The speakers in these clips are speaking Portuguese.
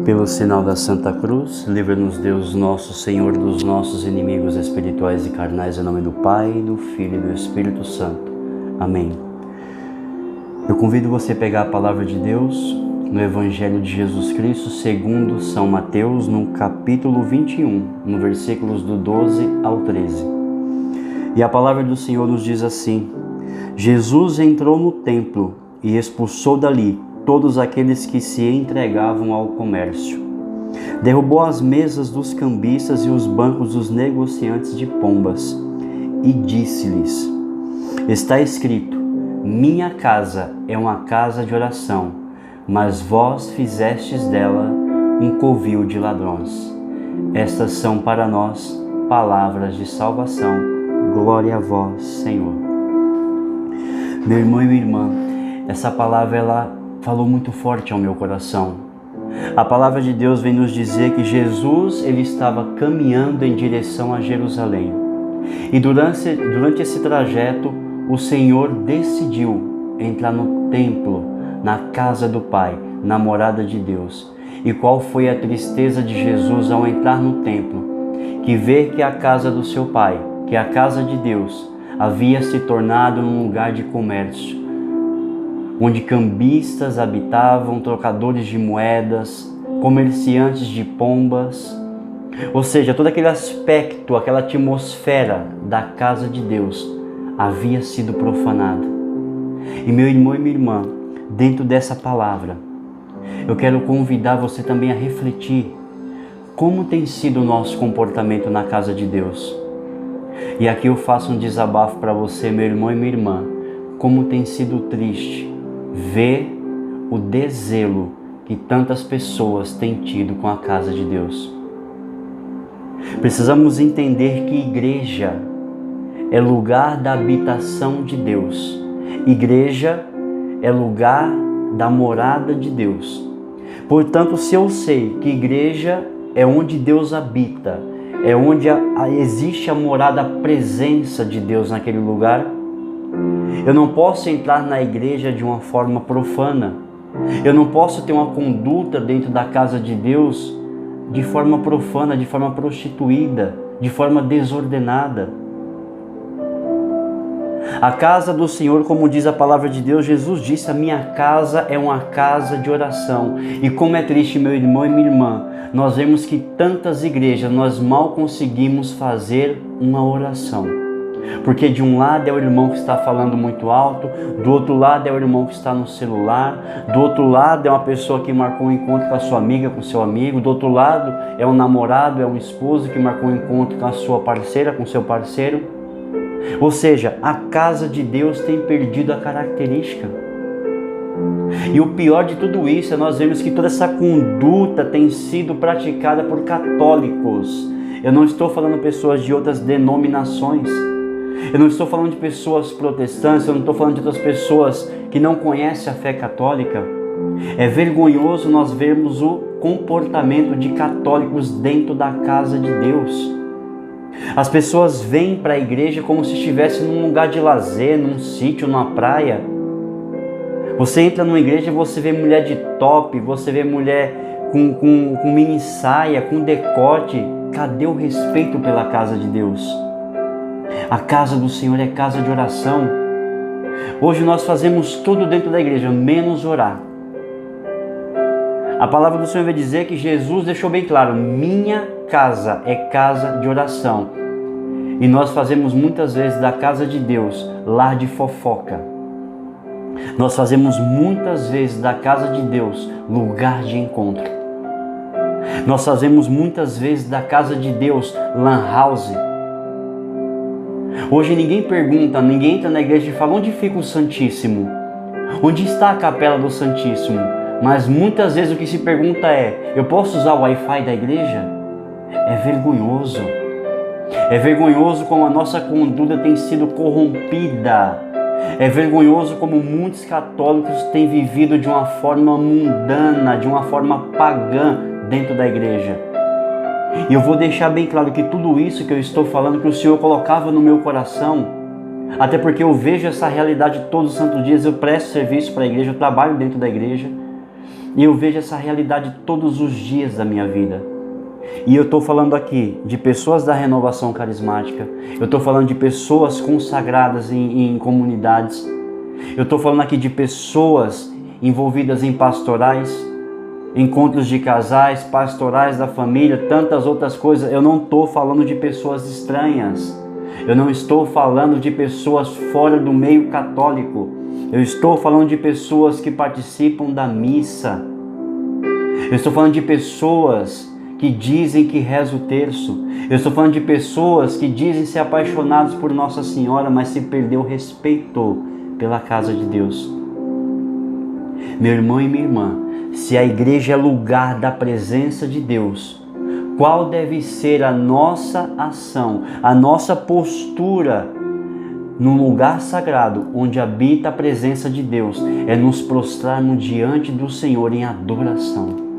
Pelo sinal da Santa Cruz, livra-nos Deus nosso Senhor dos nossos inimigos espirituais e carnais, em nome do Pai, do Filho e do Espírito Santo. Amém. Eu convido você a pegar a palavra de Deus no Evangelho de Jesus Cristo segundo São Mateus, no capítulo 21, no versículos do 12 ao 13. E a palavra do Senhor nos diz assim: Jesus entrou no templo e expulsou dali todos aqueles que se entregavam ao comércio. Derrubou as mesas dos cambistas e os bancos dos negociantes de pombas e disse-lhes: está escrito, minha casa é uma casa de oração, mas vós fizestes dela um covil de ladrões. Estas são para nós palavras de salvação. Glória a vós, Senhor. Meu irmão e minha irmã, essa palavra ela falou muito forte ao meu coração. A palavra de Deus vem nos dizer que Jesus ele estava caminhando em direção a Jerusalém. E durante esse trajeto, o Senhor decidiu entrar no templo, na casa do Pai, na morada de Deus. E qual foi a tristeza de Jesus ao entrar no templo? Que ver que a casa do seu Pai, que a casa de Deus, havia se tornado um lugar de comércio, onde cambistas habitavam, trocadores de moedas, comerciantes de pombas, ou seja, todo aquele aspecto, aquela atmosfera da casa de Deus havia sido profanado. E meu irmão e minha irmã, dentro dessa palavra, eu quero convidar você também a refletir como tem sido o nosso comportamento na casa de Deus. E aqui eu faço um desabafo para você, meu irmão e minha irmã, como tem sido triste ver o desvelo que tantas pessoas têm tido com a casa de Deus. Precisamos entender que igreja é lugar da habitação de Deus. Igreja é lugar da morada de Deus. Portanto, se eu sei que igreja é onde Deus habita, é onde existe a morada, a presença de Deus naquele lugar, eu não posso entrar na igreja de uma forma profana. Eu não posso ter uma conduta dentro da casa de Deus de forma profana, de forma prostituída, de forma desordenada. A casa do Senhor, como diz a palavra de Deus, Jesus disse, a minha casa é uma casa de oração. E como é triste, meu irmão e minha irmã, nós vemos que tantas igrejas nós mal conseguimos fazer uma oração. Porque de um lado é o irmão que está falando muito alto, do outro lado é o irmão que está no celular, do outro lado é uma pessoa que marcou um encontro com a sua amiga, com o seu amigo, do outro lado é um namorado, é um esposo que marcou um encontro com a sua parceira, com o seu parceiro. Ou seja, a casa de Deus tem perdido a característica. E o pior de tudo isso é nós vemos que toda essa conduta tem sido praticada por católicos. Eu não estou falando pessoas de outras denominações. Eu não estou falando de pessoas protestantes, eu não estou falando de outras pessoas que não conhecem a fé católica. É vergonhoso nós vermos o comportamento de católicos dentro da casa de Deus. As pessoas vêm para a igreja como se estivessem num lugar de lazer, num sítio, numa praia. Você entra numa igreja e você vê mulher de top, você vê mulher com mini saia, com decote. Cadê o respeito pela casa de Deus? A casa do Senhor é casa de oração. Hoje nós fazemos tudo dentro da igreja, menos orar. A palavra do Senhor vai dizer que Jesus deixou bem claro, minha casa é casa de oração. E nós fazemos muitas vezes da casa de Deus lar de fofoca. Nós fazemos muitas vezes da casa de Deus lugar de encontro. Nós fazemos muitas vezes da casa de Deus lan house. Hoje ninguém pergunta, ninguém entra na igreja e fala, onde fica o Santíssimo? Onde está a capela do Santíssimo? Mas muitas vezes o que se pergunta é, eu posso usar o Wi-Fi da igreja? É vergonhoso. É vergonhoso como a nossa conduta tem sido corrompida. É vergonhoso como muitos católicos têm vivido de uma forma mundana, de uma forma pagã dentro da igreja. E eu vou deixar bem claro que tudo isso que eu estou falando, que o Senhor colocava no meu coração, até porque eu vejo essa realidade todos os santos dias, eu presto serviço para a igreja, eu trabalho dentro da igreja, E eu vejo essa realidade todos os dias da minha vida. E eu estou falando aqui de pessoas da renovação carismática, eu estou falando de pessoas consagradas em comunidades, eu estou falando aqui de pessoas envolvidas em pastorais, encontros de casais, pastorais da família, tantas outras coisas. Eu não estou falando de pessoas estranhas, eu não estou falando de pessoas fora do meio católico, eu estou falando de pessoas que participam da missa, eu estou falando de pessoas que dizem que reza o terço, eu estou falando de pessoas que dizem ser apaixonados por Nossa Senhora, mas se perdeu o respeito pela casa de Deus. Meu irmão e minha irmã, se a igreja é lugar da presença de Deus, qual deve ser a nossa ação, a nossa postura num lugar sagrado onde habita a presença de Deus? É nos prostrarmos diante do Senhor em adoração.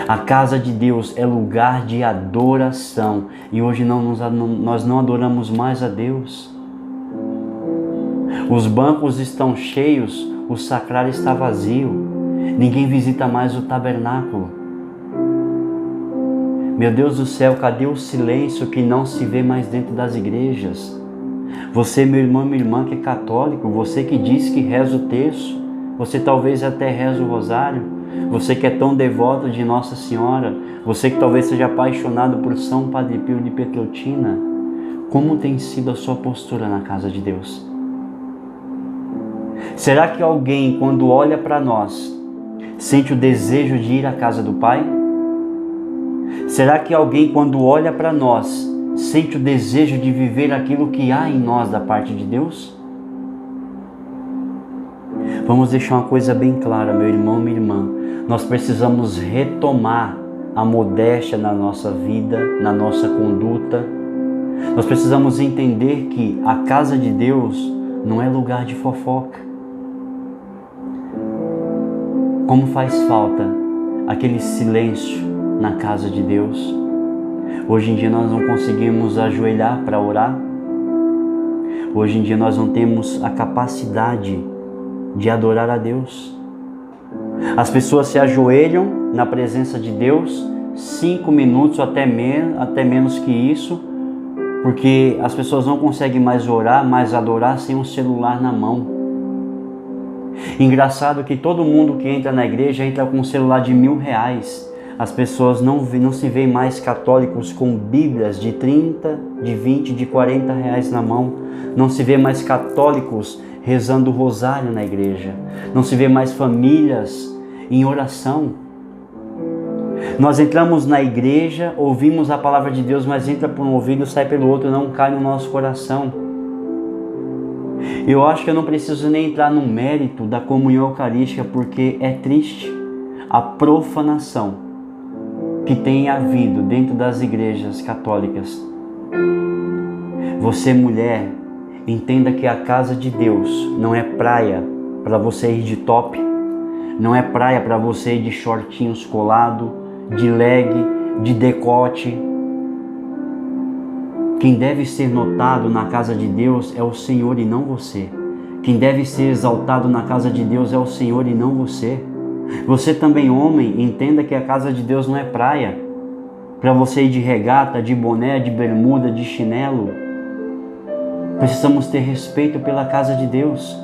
A casa de Deus é lugar de adoração e hoje nós não adoramos mais a Deus. Os bancos estão cheios, o sacrário está vazio, ninguém visita mais o tabernáculo. Meu Deus do céu, cadê o silêncio que não se vê mais dentro das igrejas? Você, meu irmão e minha irmã que é católico, você que diz que reza o terço, você talvez até reza o rosário, você que é tão devoto de Nossa Senhora, você que talvez seja apaixonado por São Padre Pio de Pietrelcina, como tem sido a sua postura na casa de Deus? Será que alguém, quando olha para nós, sente o desejo de ir à casa do Pai? Será que alguém, quando olha para nós, sente o desejo de viver aquilo que há em nós da parte de Deus? Vamos deixar uma coisa bem clara, meu irmão, minha irmã. Nós precisamos retomar a modéstia na nossa vida, na nossa conduta. Nós precisamos entender que a casa de Deus não é lugar de fofoca. Como faz falta aquele silêncio na casa de Deus. Hoje em dia nós não conseguimos ajoelhar para orar. Hoje em dia nós não temos a capacidade de adorar a Deus. As pessoas se ajoelham na presença de Deus 5 minutos, até menos que isso, porque as pessoas não conseguem mais orar, mas adorar sem um celular na mão. Engraçado que todo mundo que entra na igreja entra com um celular de R$1.000. As pessoas não se veem mais católicos com bíblias de 30, de 20, de R$40 na mão. Não se vê mais católicos rezando o rosário na igreja. Não se vê mais famílias em oração. Nós entramos na igreja, ouvimos a palavra de Deus, mas entra por um ouvido e sai pelo outro, não cai no nosso coração. Eu acho que eu não preciso nem entrar no mérito da comunhão eucarística, porque é triste a profanação que tem havido dentro das igrejas católicas. Você, mulher, entenda que a casa de Deus não é praia para você ir de top, não é praia para você ir de shortinhos colado, de leg, de decote. Quem deve ser notado na casa de Deus é o Senhor e não você. Quem deve ser exaltado na casa de Deus é o Senhor e não você. Você também, homem, entenda que a casa de Deus não é praia para você ir de regata, de boné, de bermuda, de chinelo. Precisamos ter respeito pela casa de Deus.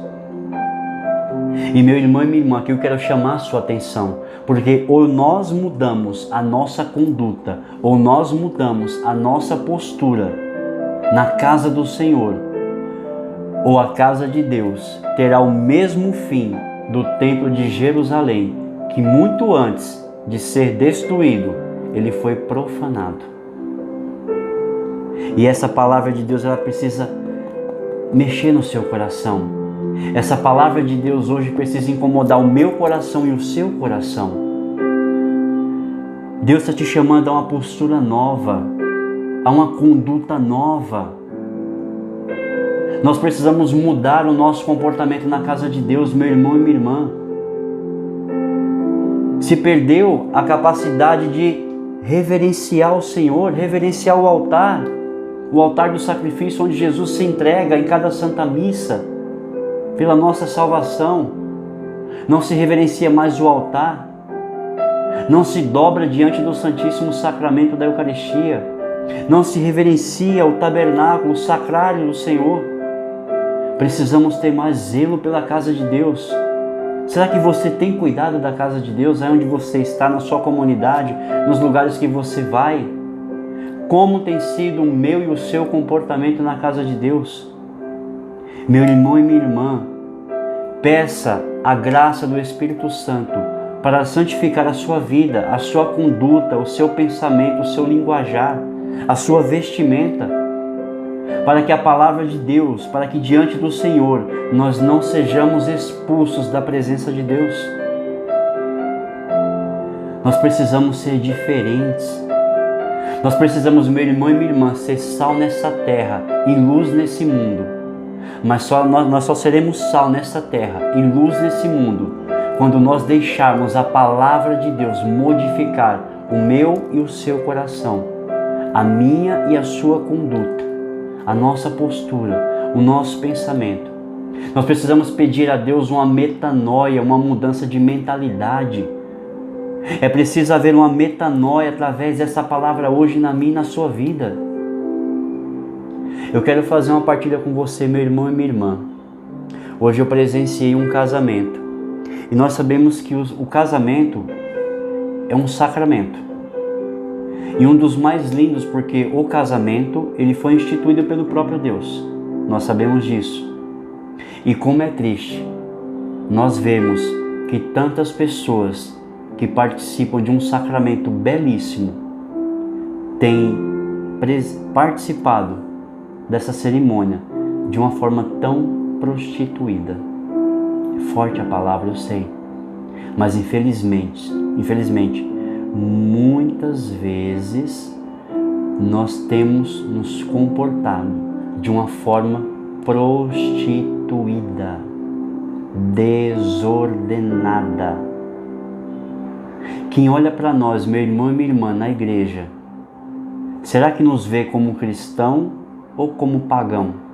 E meu irmão e minha irmã, aqui eu quero chamar a sua atenção, porque ou nós mudamos a nossa conduta, ou nós mudamos a nossa postura na casa do Senhor, ou a casa de Deus terá o mesmo fim do templo de Jerusalém, que muito antes de ser destruído, ele foi profanado. E essa palavra de Deus, ela precisa mexer no seu coração. Essa palavra de Deus hoje precisa incomodar o meu coração e o seu coração. Deus está te chamando a uma postura nova, a uma conduta nova. Nós precisamos mudar o nosso comportamento na casa de Deus, meu irmão e minha irmã. Se perdeu a capacidade de reverenciar o Senhor, reverenciar o altar do sacrifício onde Jesus se entrega em cada Santa Missa pela nossa salvação. não se reverencia mais o altar, não se dobra diante do Santíssimo Sacramento da Eucaristia, não se reverencia o tabernáculo, o sacrário do Senhor. Precisamos ter mais zelo pela casa de Deus. Será que você tem cuidado da casa de Deus, aí onde você está, na sua comunidade, nos lugares que você vai? Como tem sido o meu e o seu comportamento na casa de Deus? Meu irmão e minha irmã, peça a graça do Espírito Santo para santificar a sua vida, a sua conduta, o seu pensamento, o seu linguajar, a sua vestimenta, para que a palavra de Deus, para que diante do Senhor nós não sejamos expulsos da presença de Deus. Nós precisamos ser diferentes. Nós precisamos, meu irmão e minha irmã, ser sal nessa terra e luz nesse mundo. Mas nós só seremos sal nessa terra e luz nesse mundo quando nós deixarmos a palavra de Deus modificar o meu e o seu coração, a minha e a sua conduta, a nossa postura, o nosso pensamento. Nós precisamos pedir a Deus uma metanoia, uma mudança de mentalidade. É preciso haver uma metanoia através dessa palavra hoje na minha e na sua vida. Eu quero fazer uma partilha com você, meu irmão e minha irmã. Hoje eu presenciei um casamento. E nós sabemos que o casamento é um sacramento. E um dos mais lindos, porque o casamento ele foi instituído pelo próprio Deus. Nós sabemos disso. E como é triste nós vemos que tantas pessoas que participam de um sacramento belíssimo têm participado dessa cerimônia de uma forma tão prostituída. É forte a palavra, eu sei. Mas infelizmente, muitas vezes nós temos nos comportado de uma forma prostituída, desordenada. Quem olha para nós, meu irmão e minha irmã, na igreja, será que nos vê como cristão ou como pagão?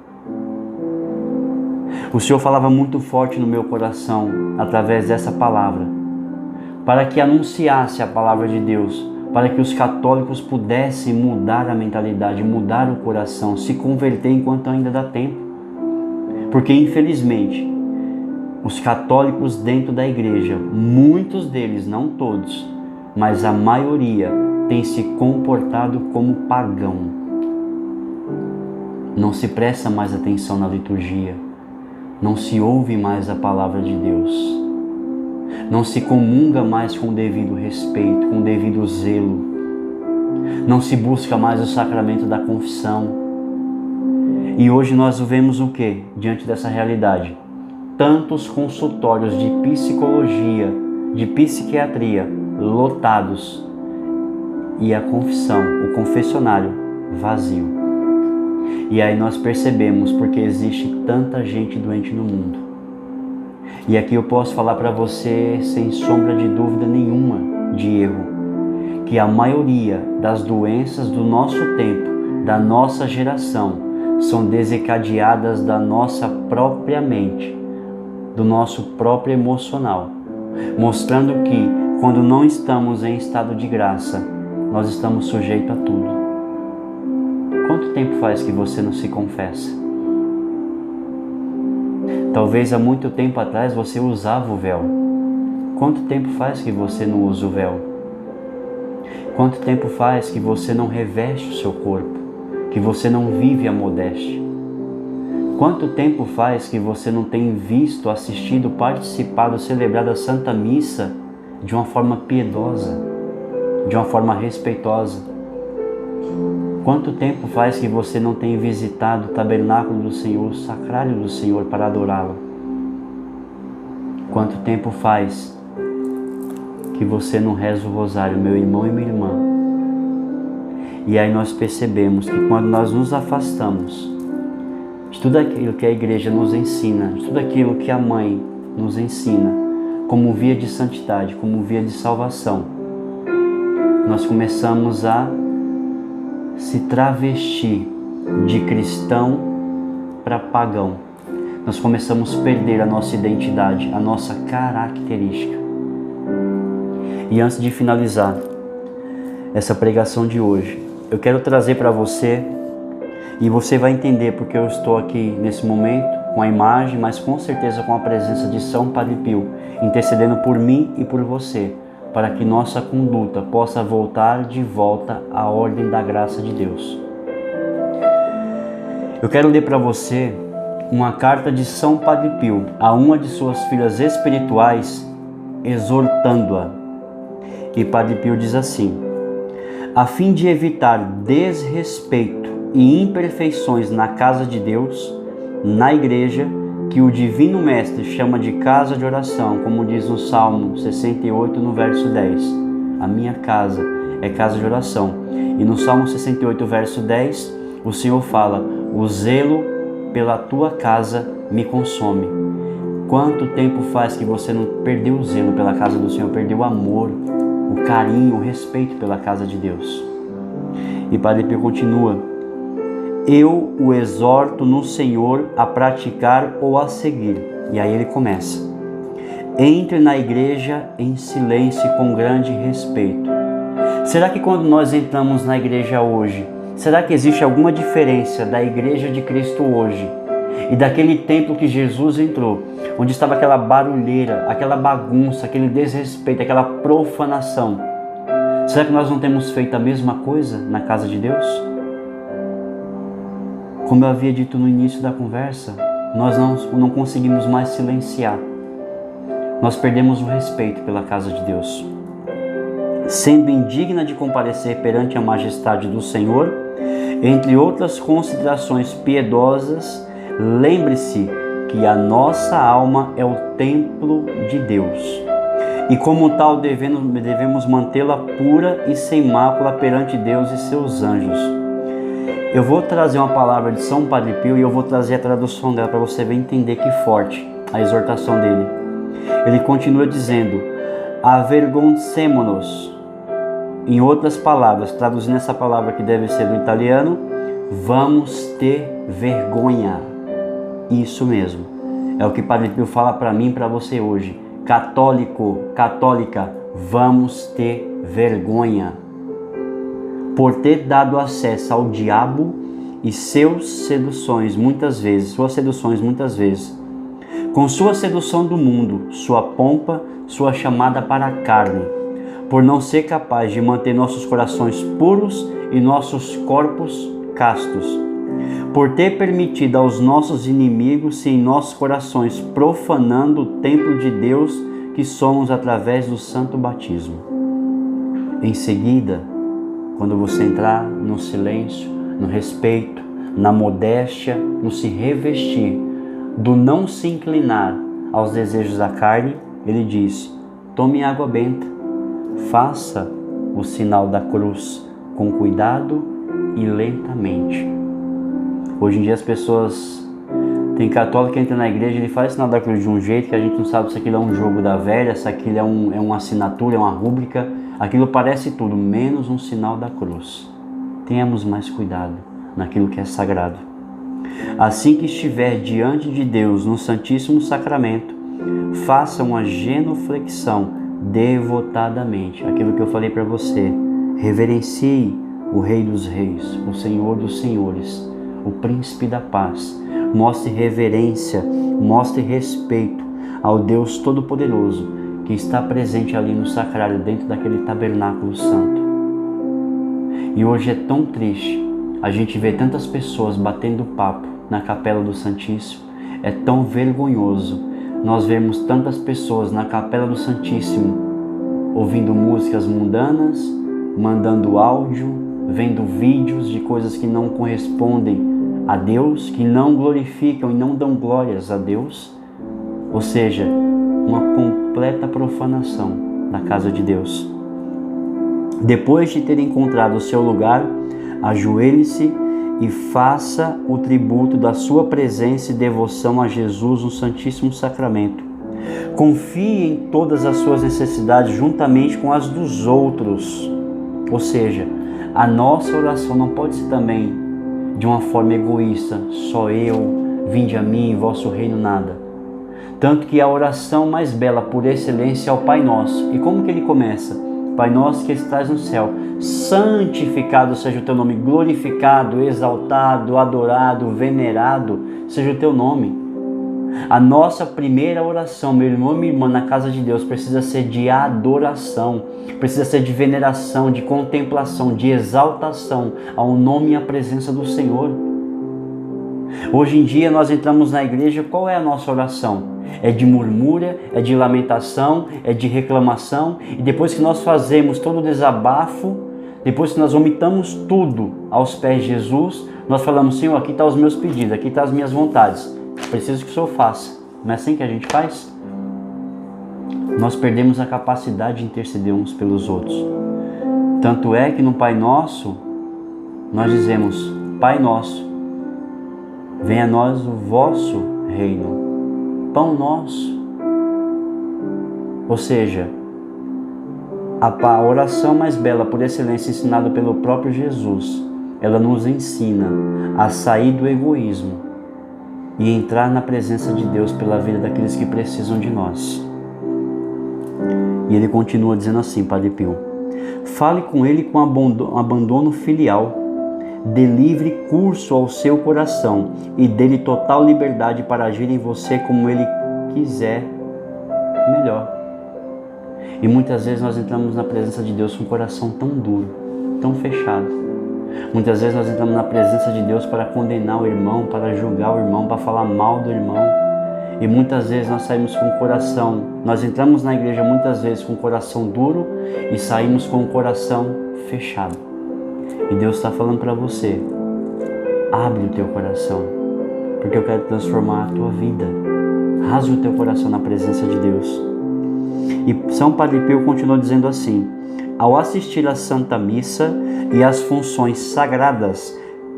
O Senhor falava muito forte no meu coração através dessa palavra, para que anunciasse a palavra de Deus, para que os católicos pudessem mudar a mentalidade, mudar o coração, se converter enquanto ainda dá tempo. Porque infelizmente, os católicos dentro da igreja, muitos deles, não todos, mas a maioria, tem se comportado como pagão. Não se presta mais atenção na liturgia, não se ouve mais a palavra de Deus, não se comunga mais com o devido respeito, com o devido zelo, não se busca mais o sacramento da confissão. E hoje nós vemos o que diante dessa realidade? Tantos consultórios de psicologia, de psiquiatria lotados e a confissão, o confessionário vazio. E aí nós percebemos porque existe tanta gente doente no mundo. E aqui eu posso falar para você, sem sombra de dúvida nenhuma de erro, que a maioria das doenças do nosso tempo, da nossa geração, são desencadeadas da nossa própria mente, do nosso próprio emocional, mostrando que quando não estamos em estado de graça, nós estamos sujeitos a tudo. Quanto tempo faz que você não se confessa? Talvez há muito tempo atrás você usava o véu. Quanto tempo faz que você não usa o véu? Quanto tempo faz que você não reveste o seu corpo? Que você não vive a modéstia? Quanto tempo faz que você não tem visto, assistido, participado, celebrado a Santa Missa de uma forma piedosa, de uma forma respeitosa? Quanto tempo faz que você não tem visitado o tabernáculo do Senhor, o sacrário do Senhor, para adorá-lo? Quanto tempo faz que você não reza o rosário, meu irmão e minha irmã? E aí nós percebemos que quando nós nos afastamos de tudo aquilo que a igreja nos ensina, de tudo aquilo que a mãe nos ensina, como via de santidade, como via de salvação, nós começamos a se travestir de cristão para pagão. nós começamos a perder a nossa identidade, a nossa característica. E antes de finalizar essa pregação de hoje, eu quero trazer para você, e você vai entender porque eu estou aqui nesse momento com a imagem, mas com certeza com a presença de São Padre Pio, intercedendo por mim e por você, para que nossa conduta possa voltar de volta à ordem da graça de Deus. Eu quero ler para você uma carta de São Padre Pio a uma de suas filhas espirituais, exortando-a. E Padre Pio diz assim: a fim de evitar desrespeito e imperfeições na casa de Deus, na igreja, que o Divino Mestre chama de casa de oração, como diz no Salmo 68, no verso 10. A minha casa é casa de oração. E no Salmo 68, verso 10, o Senhor fala: o zelo pela tua casa me consome. Quanto tempo faz que você não perdeu o zelo pela casa do Senhor, perdeu o amor, o carinho, o respeito pela casa de Deus? E Padre Pio continua: eu o exorto no Senhor a praticar ou a seguir. E aí ele começa: entre na igreja em silêncio e com grande respeito. Será que quando nós entramos na igreja hoje, será que existe alguma diferença da igreja de Cristo hoje e daquele templo que Jesus entrou, onde estava aquela barulheira, aquela bagunça, aquele desrespeito, aquela profanação? Será que nós não temos feito a mesma coisa na casa de Deus? Como eu havia dito no início da conversa, nós não conseguimos mais silenciar. Nós perdemos o respeito pela casa de Deus. Sendo indigna de comparecer perante a majestade do Senhor, entre outras considerações piedosas, lembre-se que a nossa alma é o templo de Deus. E como tal devemos mantê-la pura e sem mácula perante Deus e seus anjos. Eu vou trazer uma palavra de São Padre Pio e eu vou trazer a tradução dela para você ver entender que forte a exortação dele. Ele continua dizendo: avergoncemo-nos. Em outras palavras, traduzindo essa palavra que deve ser do italiano, vamos ter vergonha. Isso mesmo. É o que Padre Pio fala para mim e para você hoje. Católico, católica, vamos ter vergonha por ter dado acesso ao diabo e suas seduções muitas vezes, com sua sedução do mundo, sua pompa, sua chamada para a carne, por não ser capaz de manter nossos corações puros e nossos corpos castos, por ter permitido aos nossos inimigos em nossos corações profanando o templo de Deus que somos através do santo batismo. Em seguida, quando você entrar no silêncio, no respeito, na modéstia, no se revestir, do não se inclinar aos desejos da carne, ele diz: tome água benta, faça o sinal da cruz com cuidado e lentamente. Hoje em dia as pessoas, tem católico que entra na igreja, ele faz o sinal da cruz de um jeito que a gente não sabe se aquilo é um jogo da velha, se aquilo é uma assinatura, é uma rúbrica. Aquilo parece tudo, menos um sinal da cruz. Tenhamos mais cuidado naquilo que é sagrado. Assim que estiver diante de Deus no Santíssimo Sacramento, faça uma genuflexão devotadamente. Aquilo que eu falei para você. Reverencie o Rei dos Reis, o Senhor dos Senhores, o Príncipe da Paz. Mostre reverência, mostre respeito ao Deus Todo-Poderoso que está presente ali no sacrário, dentro daquele tabernáculo santo. E hoje é tão triste a gente ver tantas pessoas batendo papo na capela do Santíssimo. É tão vergonhoso nós vermos tantas pessoas na capela do Santíssimo ouvindo músicas mundanas, mandando áudio, vendo vídeos de coisas que não correspondem a Deus, que não glorificam e não dão glórias a Deus. Ou seja, uma completa profanação da casa de Deus. Depois de ter encontrado o seu lugar, ajoelhe-se e faça o tributo da sua presença e devoção a Jesus no Santíssimo Sacramento. Confie em todas as suas necessidades juntamente com as dos outros. Ou seja, a nossa oração não pode ser também de uma forma egoísta, só eu, vinde a mim, vosso reino nada. Tanto que a oração mais bela por excelência é o Pai Nosso. E como que ele começa? Pai Nosso que estás no céu, santificado seja o teu nome, glorificado, exaltado, adorado, venerado seja o teu nome. A nossa primeira oração, meu irmão e minha irmã, na casa de Deus, precisa ser de adoração, precisa ser de veneração, de contemplação, de exaltação ao nome e à presença do Senhor. Hoje em dia nós entramos na igreja, qual é a nossa oração? É de murmúria, é de lamentação, é de reclamação, e depois que nós fazemos todo o desabafo, depois que nós vomitamos tudo aos pés de Jesus, nós falamos, Senhor, aqui estão os meus pedidos, aqui estão as minhas vontades, preciso que o Senhor faça. Não é assim que a gente faz? Nós perdemos a capacidade de interceder uns pelos outros. Tanto é que no Pai Nosso, nós dizemos, Pai Nosso, venha a nós o vosso reino, pão nosso. Ou seja, a oração mais bela por excelência ensinada pelo próprio Jesus, ela nos ensina a sair do egoísmo e entrar na presença de Deus pela vida daqueles que precisam de nós. E ele continua dizendo assim, Padre Pio, fale com ele com abandono filial, dê livre curso ao seu coração e dê-lhe total liberdade para agir em você como ele quiser melhor. E muitas vezes nós entramos na presença de Deus com um coração tão duro, tão fechado. Muitas vezes nós entramos na presença de Deus para condenar o irmão, para julgar o irmão, para falar mal do irmão. E muitas vezes nós saímos com o coração, nós entramos na igreja muitas vezes com o coração duro e saímos com o coração fechado. E Deus está falando para você, abre o teu coração, porque eu quero transformar a tua vida. Rasga o teu coração na presença de Deus. E São Padre Pio continua dizendo assim, ao assistir à Santa Missa e às funções sagradas,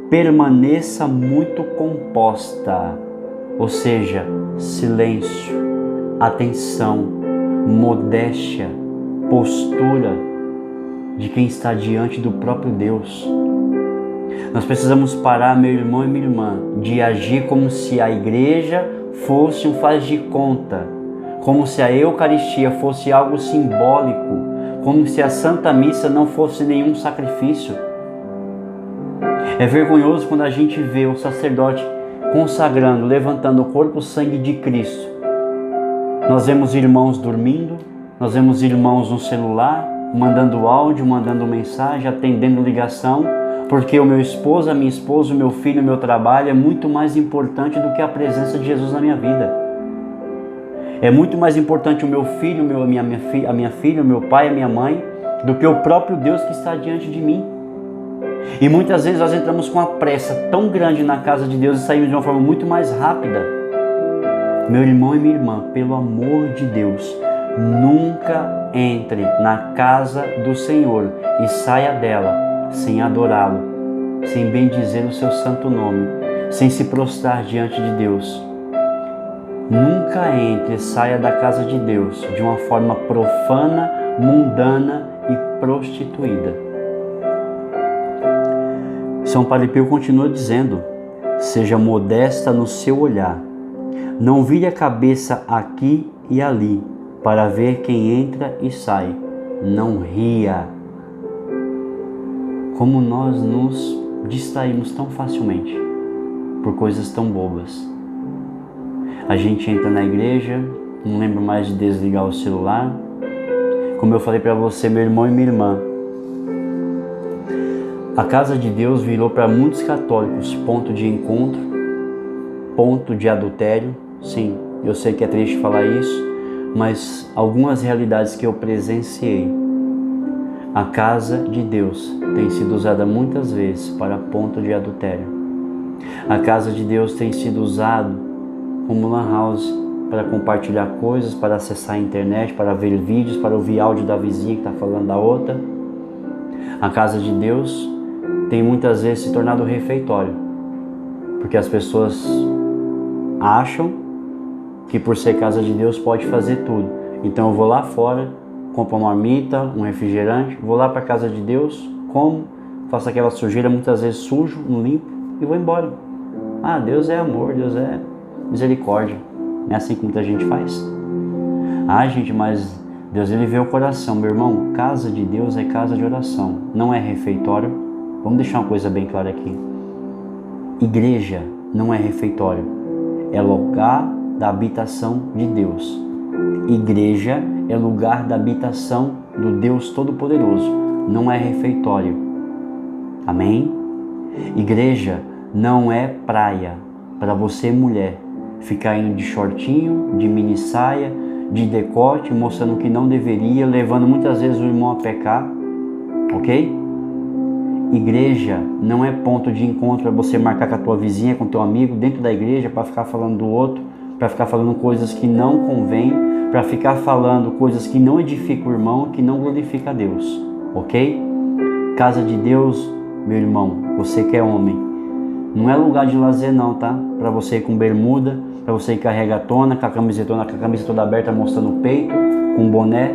permaneça muito composta, ou seja, silêncio, atenção, modéstia, postura de quem está diante do próprio Deus. Nós precisamos parar, meu irmão e minha irmã, de agir como se a igreja fosse um faz de conta, como se a Eucaristia fosse algo simbólico, como se a Santa Missa não fosse nenhum sacrifício. É vergonhoso quando a gente vê o sacerdote consagrando, levantando o corpo e o sangue de Cristo. Nós vemos irmãos dormindo, nós vemos irmãos no celular, mandando áudio, mandando mensagem, atendendo ligação, porque o meu esposo, a minha esposa, o meu filho, o meu trabalho é muito mais importante do que a presença de Jesus na minha vida. É muito mais importante o meu filho, a minha filha, o meu pai, a minha mãe, do que o próprio Deus que está diante de mim. E muitas vezes nós entramos com uma pressa tão grande na casa de Deus e saímos de uma forma muito mais rápida. Meu irmão e minha irmã, pelo amor de Deus, nunca entre na casa do Senhor e saia dela sem adorá-lo, sem bendizer o seu santo nome, sem se prostrar diante de Deus. Nunca entre e saia da casa de Deus de uma forma profana, mundana e prostituída. São Padre Pio continua dizendo, seja modesta no seu olhar, não vire a cabeça aqui e ali para ver quem entra e sai, não ria. Como nós nos distraímos tão facilmente por coisas tão bobas. A gente entra na igreja, não lembra mais de desligar o celular. Como eu falei para você, meu irmão e minha irmã, a casa de Deus virou para muitos católicos ponto de encontro, ponto de adultério. Sim, eu sei que é triste falar isso, mas algumas realidades que eu presenciei, a casa de Deus tem sido usada muitas vezes para ponto de adultério. A casa de Deus tem sido usado como lan house para compartilhar coisas, para acessar a internet, para ver vídeos, para ouvir áudio da vizinha que está falando da outra. A casa de Deus tem muitas vezes se tornado refeitório, porque as pessoas acham que por ser casa de Deus pode fazer tudo. Então eu vou lá fora, compro uma marmita, um refrigerante, vou lá para a casa de Deus, como, faço aquela sujeira, muitas vezes sujo, não limpo e vou embora. Ah, Deus é amor, Deus é misericórdia. Não é assim que muita gente faz. Ah, gente, mas Deus, Ele vê o coração. Meu irmão, casa de Deus é casa de oração, não é refeitório. Vamos deixar uma coisa bem clara aqui. Igreja não é refeitório, é lugar da habitação de Deus. Igreja é lugar da habitação do Deus Todo-Poderoso, não é refeitório. Amém? Igreja não é praia para você, mulher, ficar indo de shortinho, de mini saia, de decote, mostrando que não deveria, levando muitas vezes o irmão a pecar, ok? Igreja não é ponto de encontro para você marcar com a tua vizinha, com o teu amigo, dentro da igreja, para ficar falando do outro, para ficar falando coisas que não convém, para ficar falando coisas que não edificam o irmão, que não glorifica a Deus, ok? Casa de Deus, meu irmão, você que é homem, não é lugar de lazer não, tá? Para você ir com bermuda, para você ir com a regatona, com a camisa toda aberta, mostrando o peito, com boné.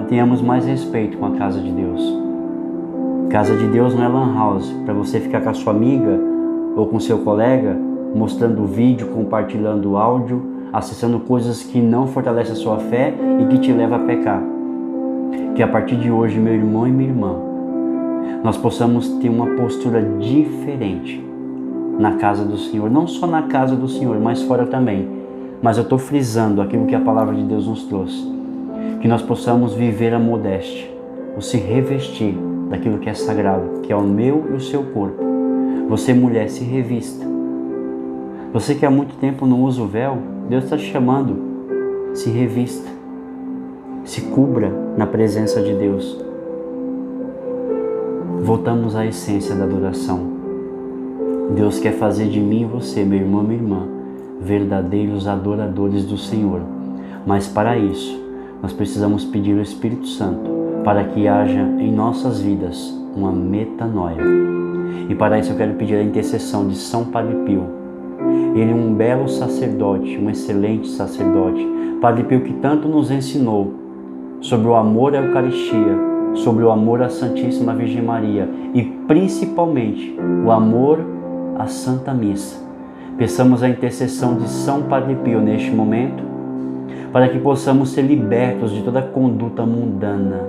Tenhamos mais respeito com a casa de Deus. Casa de Deus não é lan house, para você ficar com a sua amiga ou com seu colega, mostrando vídeo, compartilhando áudio, acessando coisas que não fortalecem a sua fé e que te levam a pecar. Que a partir de hoje, meu irmão e minha irmã, nós possamos ter uma postura diferente na casa do Senhor, não só na casa do Senhor, mas fora também. Mas eu estou frisando aquilo que a palavra de Deus nos trouxe, que nós possamos viver a modéstia, ou se revestir daquilo que é sagrado, que é o meu e o seu corpo. Você, mulher, se revista. Você que há muito tempo não usa o véu, Deus está te chamando, se revista, se cubra na presença de Deus. Voltamos à essência da adoração. Deus quer fazer de mim e você, meu irmão e minha irmã, verdadeiros adoradores do Senhor. Mas para isso, nós precisamos pedir ao Espírito Santo para que haja em nossas vidas uma metanoia. E para isso eu quero pedir a intercessão de São Padre Pio. Ele é um belo sacerdote, um excelente sacerdote. Padre Pio que tanto nos ensinou sobre o amor à Eucaristia, sobre o amor à Santíssima Virgem Maria e principalmente o amor à Santa Missa. Peçamos a intercessão de São Padre Pio neste momento, para que possamos ser libertos de toda conduta mundana.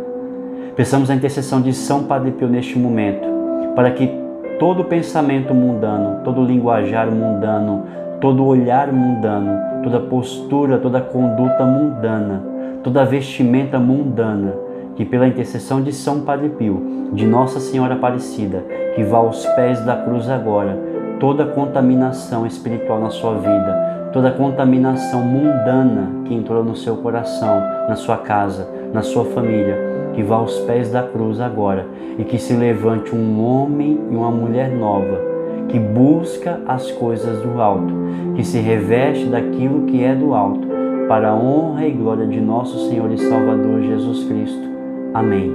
Peçamos a intercessão de São Padre Pio neste momento, para que todo pensamento mundano, todo linguajar mundano, todo olhar mundano, toda postura, toda conduta mundana, toda vestimenta mundana, que pela intercessão de São Padre Pio, de Nossa Senhora Aparecida, que vá aos pés da cruz agora, toda contaminação espiritual na sua vida, toda contaminação mundana que entrou no seu coração, na sua casa, na sua família, que vá aos pés da cruz agora e que se levante um homem e uma mulher nova, que busca as coisas do alto, que se reveste daquilo que é do alto, para a honra e glória de nosso Senhor e Salvador Jesus Cristo. Amém.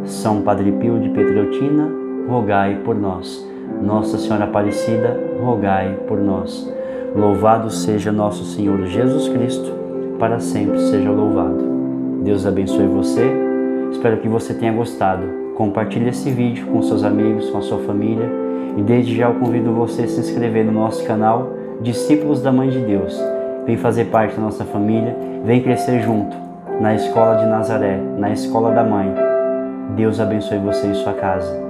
São Padre Pio de Pietrelcina, rogai por nós. Nossa Senhora Aparecida, rogai por nós. Louvado seja nosso Senhor Jesus Cristo, para sempre seja louvado. Deus abençoe você. Espero que você tenha gostado. Compartilhe esse vídeo com seus amigos, com a sua família. E desde já eu convido você a se inscrever no nosso canal Discípulos da Mãe de Deus. Vem fazer parte da nossa família, vem crescer junto na Escola de Nazaré, na Escola da Mãe. Deus abençoe você e sua casa.